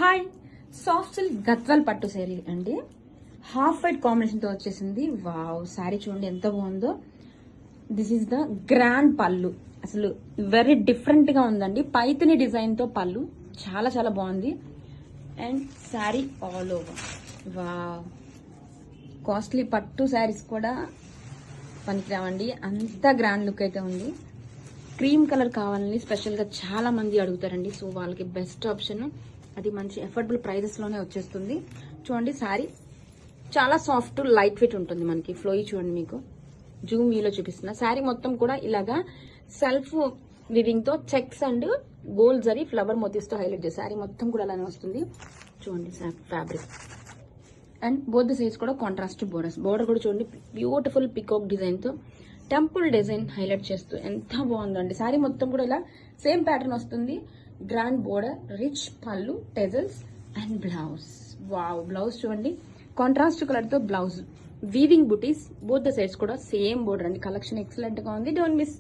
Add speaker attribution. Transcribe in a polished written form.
Speaker 1: Hi, soft silk Gadwal పట్టు శారీ అండి. Half white combination తో వచ్చేసింది. వావ్, శారీ చూడండి ఎంత బాగుందో. దిస్ ఈస్ ద గ్రాండ్ పళ్ళు. అసలు వెరీ డిఫరెంట్ గా ఉందండి. పైతని డిజైన్ తో పళ్ళు చాలా చాలా బాగుంది. And sari all over. Wow, costly పట్టు శారీస్ కూడా పనికిరావండి, అంత గ్రాండ్ లుక్ అయితే ఉంది. క్రీమ్ కలర్ కావాలని స్పెషల్ గా చాలా మంది అడుగుతారండి. సో వాళ్ళకి బెస్ట్ ఆప్షన్ అది. మంచి ఎఫర్డబుల్ ప్రైజెస్ లోనే వచ్చేస్తుంది. చూడండి, శారీ చాలా సాఫ్ట్ లైట్ వెయిట్ ఉంటుంది. మనకి ఫ్లోయి చూడండి, మీకు జూమ్ వ్యూలో చూపిస్తున్నా. శారీ మొత్తం కూడా ఇలాగా సెల్ఫ్ వివింగ్ తో checks and gold zari flower మోతీస్ తో హైలైట్ చేసి శారీ మొత్తం కూడా అలానే వస్తుంది. చూడండి ఫ్యాబ్రిక్. అండ్ బోత్ సైజ్ కూడా కాంట్రాస్ట్ బోర్డర్ కూడా చూడండి, బ్యూటిఫుల్ పికాక్ డిజైన్ తో టెంపుల్ డిజైన్ హైలైట్ చేస్తూ ఎంత బాగుందండి. శారీ మొత్తం కూడా ఇలా సేమ్ ప్యాటర్న్ వస్తుంది. గ్రాండ్ బోర్డర్, రిచ్ పళ్ళు, tassels and blouse. Wow, blouse చూడండి, కాంట్రాస్ట్ కలర్ తో బ్లౌజ్, వీవింగ్ బుటీస్, బోత్ ద సైడ్స్ కూడా సేమ్ బోర్డర్ అండి. కలెక్షన్ ఎక్సలెంట్ గా ఉంది. Don't miss.